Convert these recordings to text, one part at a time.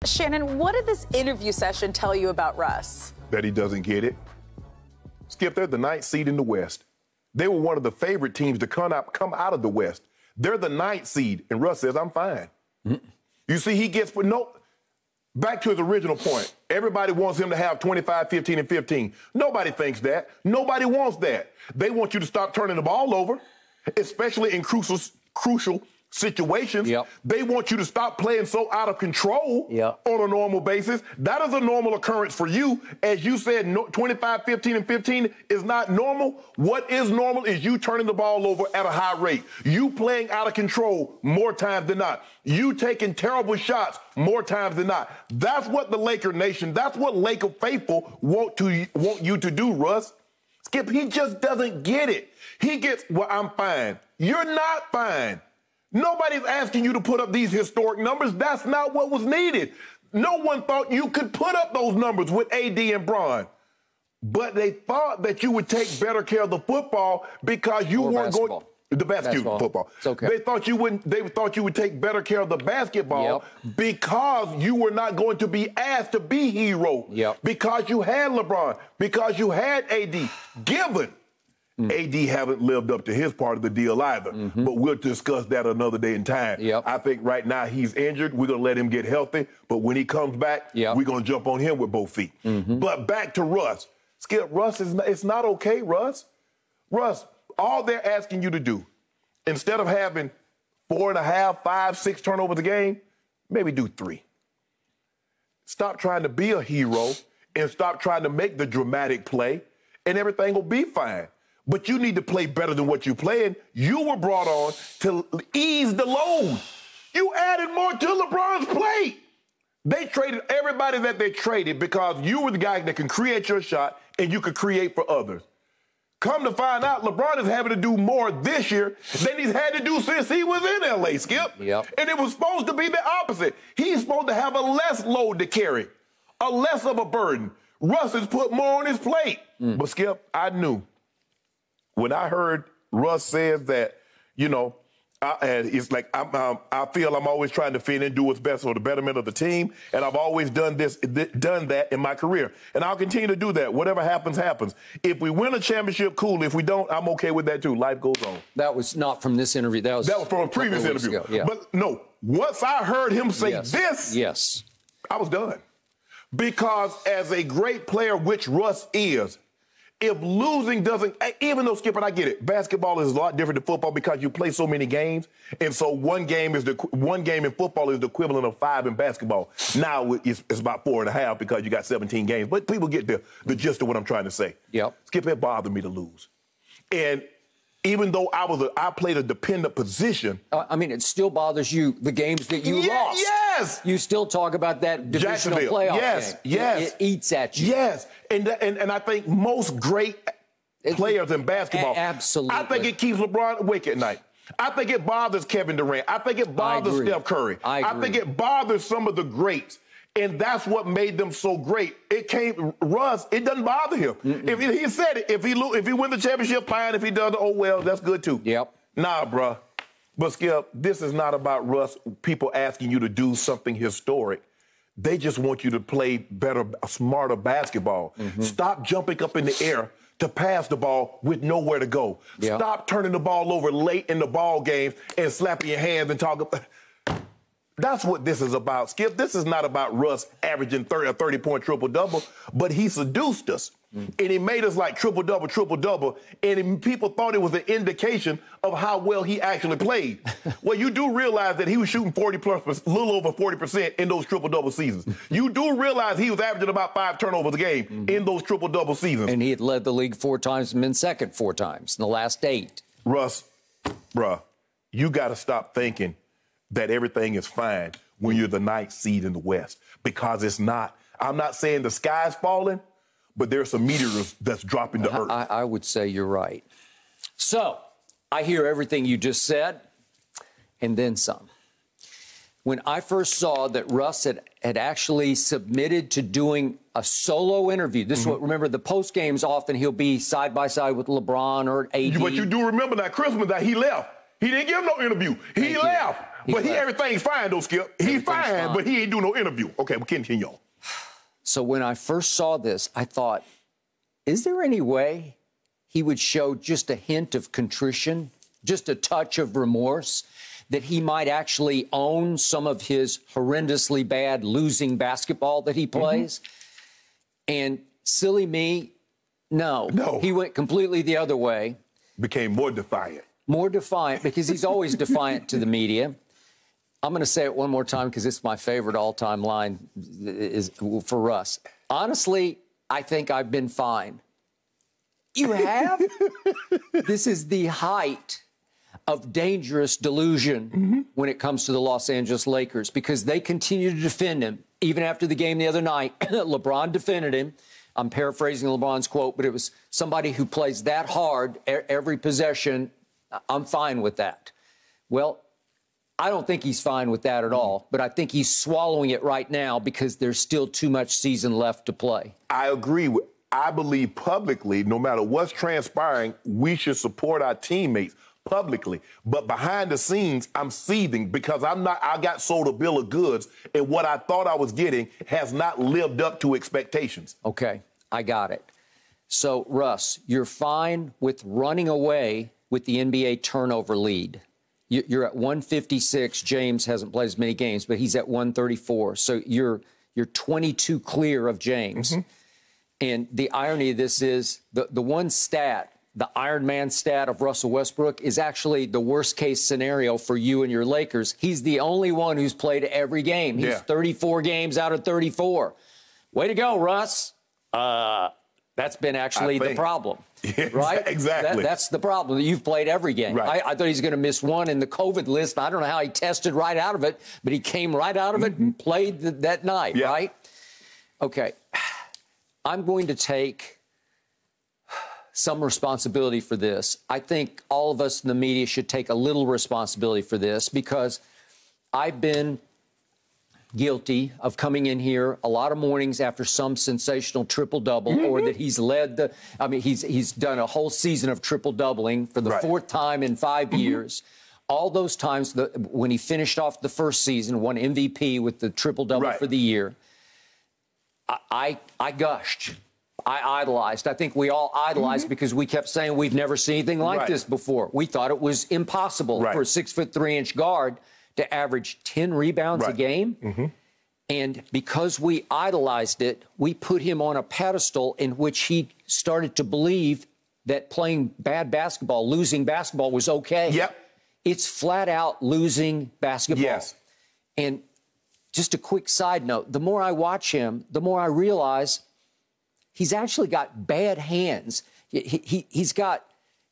Shannon, what did this interview session tell you about Russ? That he doesn't get it. Skip, they're the 9th seed in the West. They were one of the favorite teams to come out of the West. They're the 9th seed, and Russ says, I'm fine. You see, he gets, back to his original point. Everybody wants him to have 25, 15, and 15. Nobody thinks that. Nobody wants that. They want you to stop turning the ball over, especially in crucial situations. They want you to stop playing so out of control on a normal basis. That is a normal occurrence for you. As you said, 25, 15, and 15 is not normal. What is normal is you turning the ball over at a high rate. You playing out of control more times than not. You taking terrible shots more times than not. That's what the Laker Nation, that's what Laker faithful want you to do, Russ. Skip, he just doesn't get it. He gets, well, I'm fine. You're not fine. Nobody's asking you to put up these historic numbers. That's not what was needed. No one thought you could put up those numbers with AD and Bron. But they thought that you would take better care of the football because you weren't going the basketball. Football. It's okay. They thought you wouldn't. They thought you would take better care of the basketball because you were not going to be asked to be hero. Because you had LeBron. Because you had AD. Given. AD haven't lived up to his part of the deal either. But we'll discuss that another day in time. I think right now he's injured. We're going to let him get healthy. But when he comes back, we're going to jump on him with both feet. But back to Russ. Skip, Russ, it's not okay, Russ. Russ, all they're asking you to do, instead of having 4.5, 5, 6 turnovers a game, maybe do 3. Stop trying to be a hero and stop trying to make the dramatic play, and everything will be fine. But you need to play better than what you're playing. You were brought on to ease the load. You added more to LeBron's plate. They traded everybody that they traded because you were the guy that can create your shot and you could create for others. Come to find out, LeBron is having to do more this year than he's had to do since he was in L.A., Skip. And it was supposed to be the opposite. He's supposed to have a less load to carry, a less of a burden. Russ has put more on his plate. But, Skip, I knew. When I heard Russ say that, it's like I feel I'm always trying to fit in, do what's best for the betterment of the team, and I've always done that in my career, and I'll continue to do that. Whatever happens, happens. If we win a championship, cool. If we don't, I'm okay with that too. Life goes on. That was not from this interview. That was from a previous interview. But no, once I heard him say this, I was done. Because as a great player, which Russ is, if losing doesn't, even though, Skip, and I get it, basketball is a lot different than football because you play so many games, and so one game in football is the equivalent of 5 in basketball. Now it's about 4.5 because you got 17 games. But people get the gist of what I'm trying to say. Skip, it bothered me to lose, and even though I played a dependent position. I mean, it still bothers you, the games that you lost. Yes. You still talk about that divisional playoff game. Yes. It eats at you. Yes. And I think most great players in basketball. Absolutely. I think it keeps LeBron awake at night. I think it bothers Kevin Durant. I think it bothers Steph Curry. I think it bothers some of the greats. And that's what made them so great. Russ, it doesn't bother him. If he said it, if he wins the championship, fine. If he doesn't, oh, well, that's good too. Nah, bruh. But, Skip, this is not about Russ, people asking you to do something historic. They just want you to play better, smarter basketball. Stop jumping up in the air to pass the ball with nowhere to go. Stop turning the ball over late in the ball game and slapping your hands and talking. That's what this is about, Skip. This is not about Russ averaging a 30-point triple-double, but he seduced us. And he made us like triple-double, triple-double, and people thought it was an indication of how well he actually played. Well, you do realize that he was shooting 40+, a little over 40% in those triple-double seasons. You do realize he was averaging about 5 turnovers a game in those triple-double seasons. And he had led the league 4 times and been second 4 times in the last 8. Russ, bruh, you got to stop thinking that everything is fine when you're the 9th seed in the West, because it's not. I'm not saying the sky's falling, but there's some meteors that's dropping to earth. I would say you're right. So I hear everything you just said and then some. When I first saw that Russ had actually submitted to doing a solo interview, this is what, remember, the post games often he'll be side by side with LeBron or AD. But you do remember that Christmas that he left. He didn't give no interview. He left. Everything's fine, though, Skip. He's fine, but he ain't doing no interview. Okay, we continue on. So when I first saw this, I thought, is there any way he would show just a hint of contrition, just a touch of remorse, that he might actually own some of his horrendously bad losing basketball that he plays? And silly me, no. He went completely the other way. Became more defiant. More defiant, because he's always defiant to the media. I'm going to say it one more time because it's my favorite all-time line is for Russ. Honestly, I think I've been fine. You have? This is the height of dangerous delusion when it comes to the Los Angeles Lakers, because they continue to defend him. Even after the game the other night, LeBron defended him. I'm paraphrasing LeBron's quote, but it was somebody who plays that hard every possession. I'm fine with that. Well, I don't think he's fine with that at all, but I think he's swallowing it right now because there's still too much season left to play. I agree. I believe publicly, no matter what's transpiring, we should support our teammates publicly. But behind the scenes, I'm seething because I got sold a bill of goods, and what I thought I was getting has not lived up to expectations. Okay, I got it. So, Russ, you're fine with running away with the NBA turnover lead. You're at 156. James hasn't played as many games, but he's at 134. So you're 22 clear of James. And the irony of this is the one stat, the Iron Man stat of Russell Westbrook, is actually the worst case scenario for you and your Lakers. He's the only one who's played every game. He's 34 games out of 34. Way to go, Russ. That's been actually the problem. Right? Exactly. That's the problem. You've played every game. Right. I thought he's going to miss one in the COVID list. I don't know how he tested right out of it, but he came right out of it and played that night, right? Okay. I'm going to take some responsibility for this. I think all of us in the media should take a little responsibility for this, because I've been guilty of coming in here a lot of mornings after some sensational triple-double, or that he's led the, I mean, he's done a whole season of triple-doubling for the fourth time in 5 years. All those times when he finished off the first season, won MVP with the triple-double for the year, I gushed. I idolized. I think we all idolized because we kept saying we've never seen anything like this before. We thought it was impossible for a 6'3" guard to average 10 rebounds a game. And because we idolized it, we put him on a pedestal in which he started to believe that playing bad basketball, losing basketball, was okay. It's flat out losing basketball. And just a quick side note, the more I watch him, the more I realize he's actually got bad hands. He's got,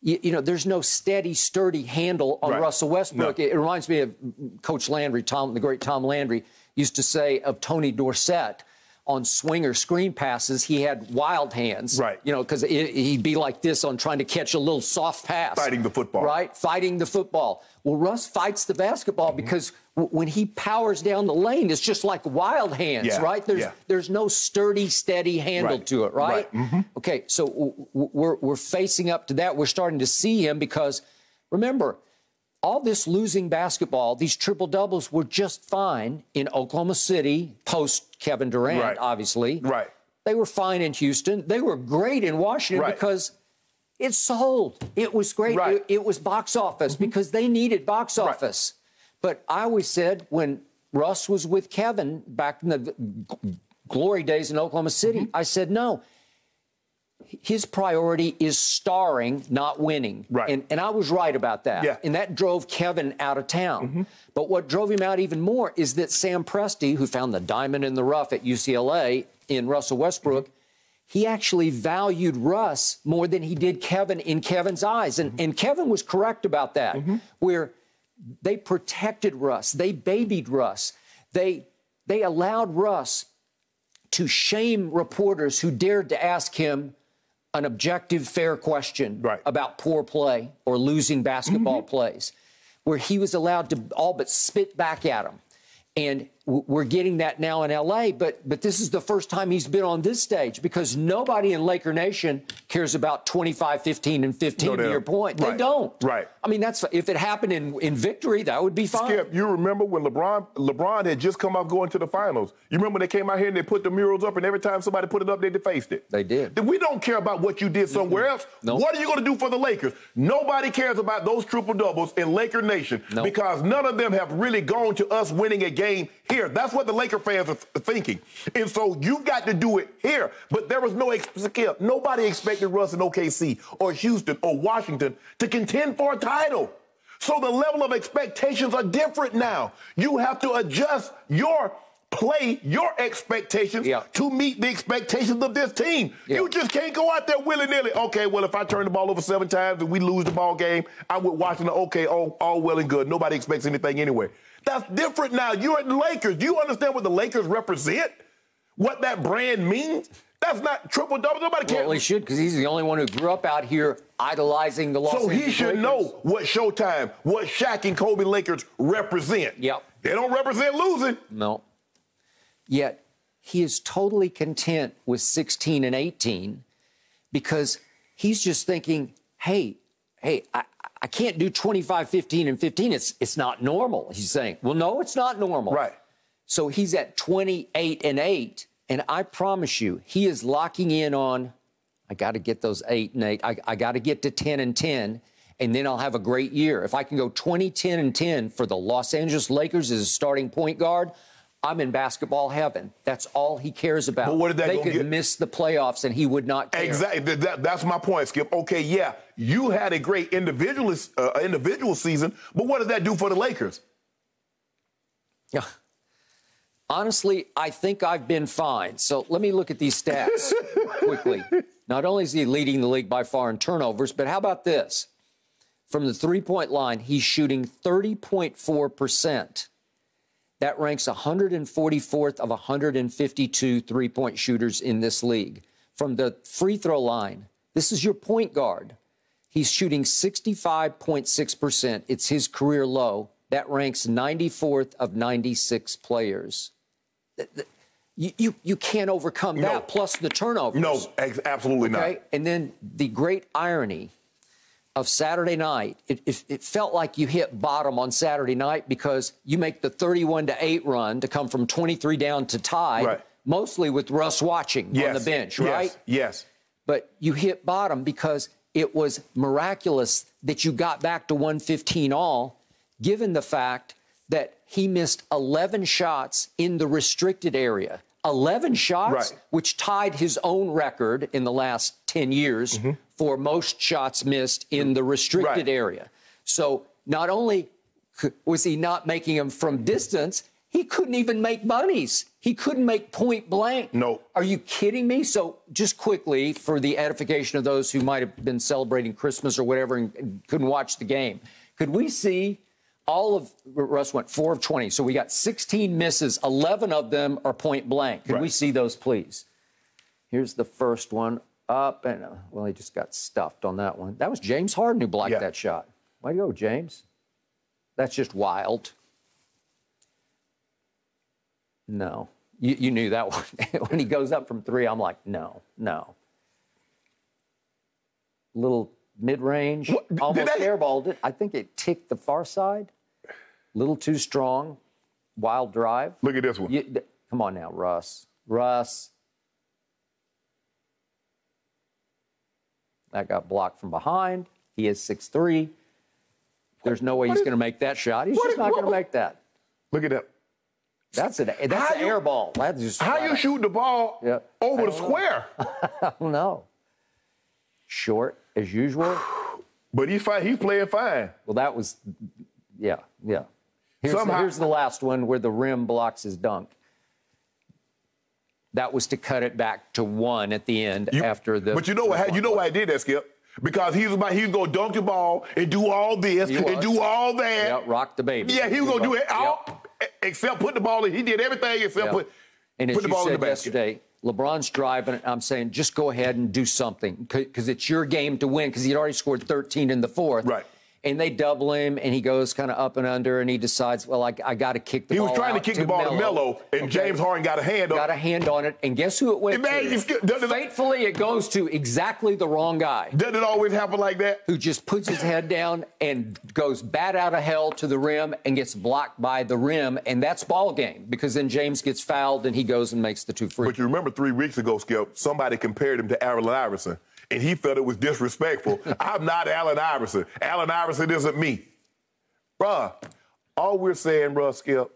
you know, there's no steady, sturdy handle on Russell Westbrook. It reminds me of Coach Landry, the great Tom Landry, used to say of Tony Dorsett on swinger screen passes, he had wild hands. You know, because he'd be like this on trying to catch a little soft pass. Fighting the football. Fighting the football. Well, Russ fights the basketball because when he powers down the lane, it's just like wild hands, right? There's no sturdy, steady handle to it, right? Okay, so we're facing up to that. We're starting to see him because, remember, all this losing basketball, these triple-doubles were just fine in Oklahoma City, post-Kevin Durant, obviously. They were fine in Houston. They were great in Washington because it sold. It was great. It was box office because they needed box office. But I always said when Russ was with Kevin back in the glory days in Oklahoma City, I said, no, his priority is starring, not winning. And I was right about that. And that drove Kevin out of town. But what drove him out even more is that Sam Presti, who found the diamond in the rough at UCLA in Russell Westbrook, he actually valued Russ more than he did Kevin in Kevin's eyes. And Kevin was correct about that, where they protected Russ. They babied Russ. They allowed Russ to shame reporters who dared to ask him an objective, fair question about poor play or losing basketball plays, where he was allowed to all but spit back at them. And we're getting that now in L.A., but this is the first time he's been on this stage because nobody in Laker Nation cares about 25, 15, and 15 to your point. Right. They don't. Right. I mean, that's if it happened in victory, that would be fine. Skip, you remember when LeBron had just come off going to the finals? You remember when they came out here and they put the murals up and every time somebody put it up, they defaced it? They did. We don't care about what you did somewhere else. Nope. What are you going to do for the Lakers? Nobody cares about those triple-doubles in Laker Nation because none of them have really gone to us winning a game here. That's what the Laker fans are thinking. And so you've got to do it here. But there was nobody expected Russ in OKC or Houston or Washington to contend for a title. So the level of expectations are different now. You have to adjust your play, your expectations to meet the expectations of this team. You just can't go out there willy-nilly. Okay, well, if I turn the ball over 7 times and we lose the ball game, I'm with Washington. Okay, all well and good. Nobody expects anything anyway. That's different now. You're at the Lakers. Do you understand what the Lakers represent? What that brand means? That's not triple-double. Nobody cares. Well, he should because he's the only one who grew up out here idolizing the Los Angeles Lakers. So he should know what Showtime, what Shaq and Kobe Lakers represent. Yep. They don't represent losing. No. Yet he is totally content with 16 and 18 because he's just thinking, hey, I can't do 25, 15, and 15. It's not normal. He's saying, well, no, it's not normal. Right. So he's at 28 and 8, and I promise you, he is locking in on, I got to get those 8 and 8. I got to get to 10 and 10, and then I'll have a great year. If I can go 20, 10, and 10 for the Los Angeles Lakers as a starting point guard, I'm in basketball heaven. That's all he cares about. But what did that they could miss the playoffs, and he would not care. Exactly. That's my point, Skip. Okay, yeah, you had a great individual season, but what did that do for the Lakers? Yeah. Honestly, I think I've been fine. So let me look at these stats quickly. Not only is he leading the league by far in turnovers, but how about this? From the three-point line, he's shooting 30.4%. That ranks 144th of 152 three-point shooters in this league. From the free throw line, this is your point guard. He's shooting 65.6%. It's his career low. That ranks 94th of 96 players. You can't overcome that, plus the turnovers. No, absolutely not. And then the great irony of Saturday night, it felt like you hit bottom on Saturday night because you make the 31-8 run to come from 23 down to tie, mostly with Russ watching on the bench, right? Yes. But you hit bottom because it was miraculous that you got back to 115 all, given the fact that he missed 11 shots in the restricted area. 11 shots, which tied his own record in the last 10 years for most shots missed in the restricted area. So not only was he not making them from distance, he couldn't even make bunnies. He couldn't make point blank. No. Are you kidding me? So just quickly, for the edification of those who might have been celebrating Christmas or whatever and couldn't watch the game, could we see all of Russ went 4 of 20. So we got 16 misses. 11 of them are point blank. Could we see those, please? Here's the first one up. And, well, he just got stuffed on that one. That was James Harden who blocked that shot. Way to go, James. That's just wild. No. You knew that one. When he goes up from 3, I'm like, no. Little mid-range, almost airballed it. I think it ticked the far side. Little too strong. Wild drive. Look at this one. Come on now, Russ. Russ. That got blocked from behind. He is 6'3". There's no way he's going to make that shot. He's just not going to make that. Look at that. That's an air ball. That's just how you shoot the ball over the square? I don't know. Short, as usual. But he's fine. He's playing fine. Well, that was, yeah. Here's the last one where the rim blocks his dunk. That was to cut it back to 1 at the end after the. But you know why? You know why I did that, Skip? Because he was going to dunk the ball and do all this and do all that. Yeah, rock the baby. Yeah, he was going to do it all except put the ball in. He did everything except put the ball in the basket. Yesterday, LeBron's driving, and I'm saying, just go ahead and do something because it's your game to win because he'd already scored 13 in the fourth. Right. And they double him, and he goes kind of up and under, and he decides, well, I got to kick the ball. He was trying to kick the ball to Melo, and James Harden got a hand on it. Got a hand on it, and guess who it went to? Fatefully, it goes to exactly the wrong guy. Doesn't it always happen like that? Who just puts his head down and goes bat out of hell to the rim and gets blocked by the rim, and that's ball game, because then James gets fouled, and he goes and makes the 2 free. But you remember 3 weeks ago, Skip, somebody compared him to Allen Iverson, and he felt it was disrespectful. I'm not Allen Iverson. Allen Iverson isn't me. Bruh, all we're saying, bruh, Skip,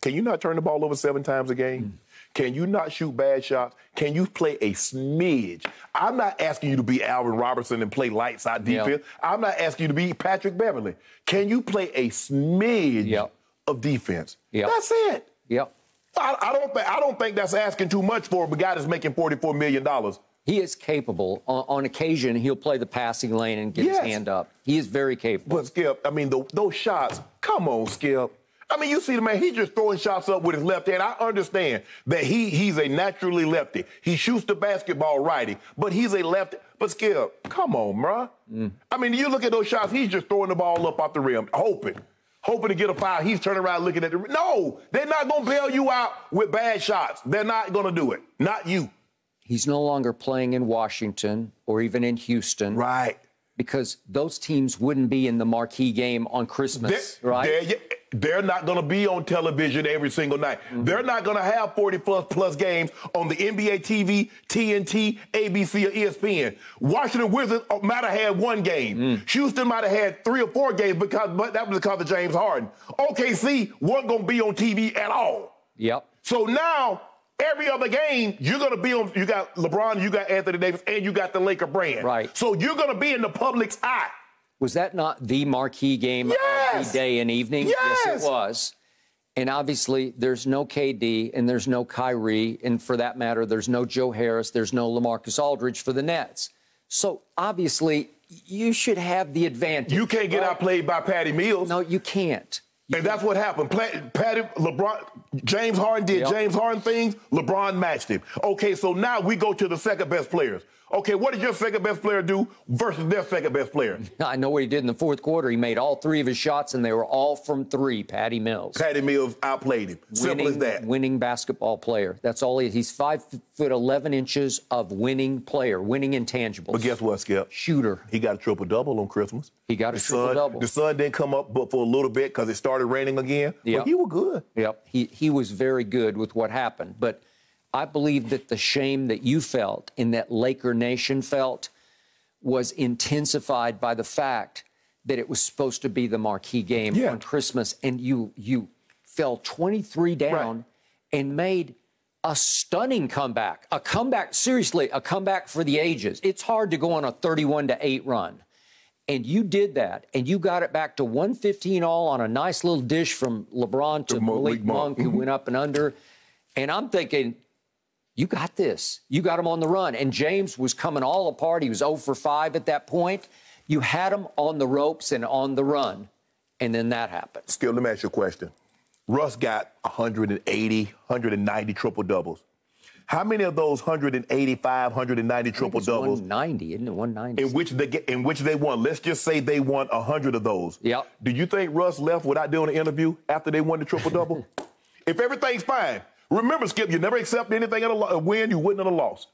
can you not turn the ball over 7 times a game? Can you not shoot bad shots? Can you play a smidge? I'm not asking you to be Alvin Robertson and play lights out defense. I'm not asking you to be Patrick Beverly. Can you play a smidge of defense? That's it. I don't think that's asking too much for a guy that's making $44 million. He is capable. On occasion, he'll play the passing lane and get his hand up. He is very capable. But, Skip, I mean, those shots, come on, Skip. I mean, you see the man, he's just throwing shots up with his left hand. I understand that he's a naturally lefty. He shoots the basketball righty, but he's a lefty. But, Skip, come on, bruh. I mean, you look at those shots, he's just throwing the ball up off the rim, hoping to get a foul. He's turning around looking at the rim. No, they're not going to bail you out with bad shots. They're not going to do it. Not you. He's no longer playing in Washington or even in Houston. Right. Because those teams wouldn't be in the marquee game on Christmas, right? They're not going to be on television every single night. They're not going to have 40-plus games on the NBA TV, TNT, ABC, or ESPN. Washington Wizards might have had 1 game. Houston might have had 3 or 4 games, but that was because of James Harden. OKC wasn't going to be on TV at all. So now, every other game, you're going to be on. You got LeBron, you got Anthony Davis, and you got the Laker brand. Right. So you're going to be in the public's eye. Was that not the marquee game of the day and evening? Yes, it was. And obviously, there's no KD and there's no Kyrie. And for that matter, there's no Joe Harris. There's no LaMarcus Aldridge for the Nets. So obviously, you should have the advantage. You can't get outplayed by Patty Mills. No, you can't. And that's what happened. James Harden did James Harden things. LeBron matched him. Okay, so now we go to the second best players. Okay, what did your second best player do versus their second best player? I know what he did in the 4th quarter. He made all 3 of his shots, and they were all from 3, Patty Mills. Patty Mills outplayed him. Simple as that. Winning basketball player. That's all he is. He's 5'11" of winning player, winning intangibles. But guess what, Skip? Shooter. He got a triple-double on Christmas. He got a triple-double. The sun didn't come up but for a little bit because it started raining again. But he was good. He was very good with what happened. But I believe that the shame that you felt and that Laker Nation felt was intensified by the fact that it was supposed to be the marquee game on Christmas, and you fell 23 down and made a stunning comeback. A comeback, seriously, a comeback for the ages. It's hard to go on a 31-8 run. And you did that, and you got it back to 115 all on a nice little dish from LeBron to Malik Monk, who went up and under. And I'm thinking, you got this. You got him on the run. And James was coming all apart. He was 0 for 5 at that point. You had him on the ropes and on the run. And then that happened. Skip, let me ask you a question. Russ got 180, 190 triple-doubles. How many of those 185, 190 triple-doubles? 190, isn't it? 190. In which they won. Let's just say they won 100 of those. Do you think Russ left without doing an interview after they won the triple-double? If everything's fine. Remember, Skip, you never accept anything in a win you wouldn't in a loss.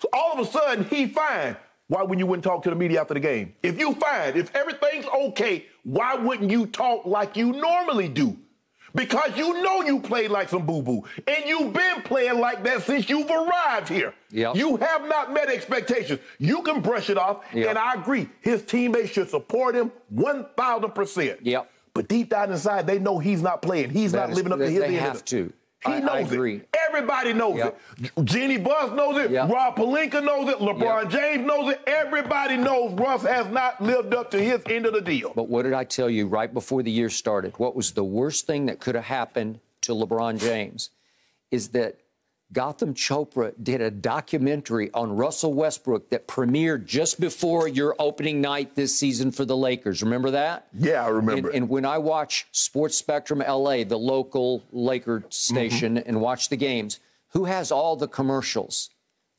So all of a sudden, he fine. Why wouldn't you wouldn't talk to the media after the game? If you fine, if everything's okay, why wouldn't you talk like you normally do? Because you know you played like some boo-boo. And you've been playing like that since you've arrived here. You have not met expectations. You can brush it off. And I agree, his teammates should support him 1,000%. But deep down inside, they know he's not playing. He's not living up to his end. They have to. He knows it. Everybody knows it. Jeannie Buss knows it. Rob Pelinka knows it. LeBron James knows it. Everybody knows Russ has not lived up to his end of the deal. But what did I tell you right before the year started? What was the worst thing that could have happened to LeBron James is that Gotham Chopra did a documentary on Russell Westbrook that premiered just before your opening night this season for the Lakers. Remember that? Yeah, I remember. And when I watch Sports Spectrum LA, the local Laker station, and watch the games, who has all the commercials?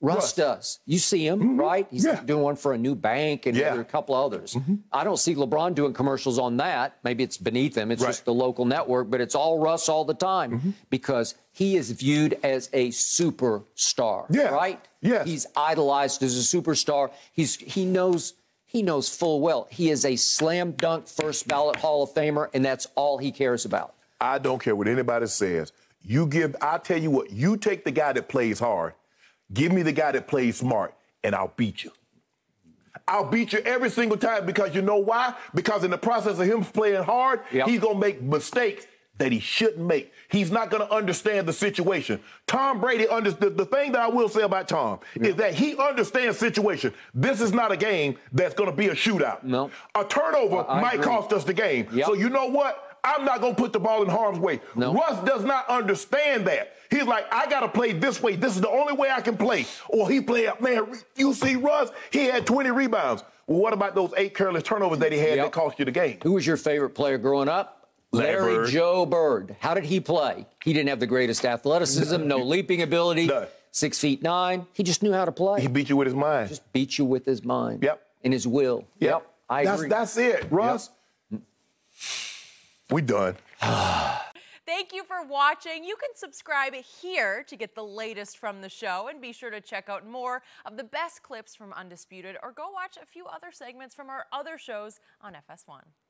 Russ does. You see him, right? He's doing one for a new bank and a couple others. I don't see LeBron doing commercials on that. Maybe it's beneath him. It's just the local network, but it's all Russ all the time because he is viewed as a superstar, right? Yes. He's idolized as a superstar. He knows full well he is a slam dunk first ballot Hall of Famer, and that's all he cares about. I don't care what anybody says. I tell you what, you take the guy that plays hard, give me the guy that plays smart, and I'll beat you. I'll beat you every single time because you know why? Because in the process of him playing hard, he's going to make mistakes that he shouldn't make. He's not going to understand the situation. Tom Brady understood. The thing that I will say about Tom is that he understands situation. This is not a game that's going to be a shootout. No. A turnover might cost us the game. So you know what? I'm not going to put the ball in harm's way. Russ does not understand that. He's like, I got to play this way. This is the only way I can play. Or he played, man, you see Russ? He had 20 rebounds. Well, what about those 8 careless turnovers that he had that cost you the game? Who was your favorite player growing up? Larry Joe Bird. How did he play? He didn't have the greatest athleticism, no leaping ability, 6'9". He just knew how to play. He beat you with his mind. Just beat you with his mind. Yep. And his will. Yep. I agree. That's it, Russ. We done. Thank you for watching. You can subscribe here to get the latest from the show, and be sure to check out more of the best clips from Undisputed, or go watch a few other segments from our other shows on FS1.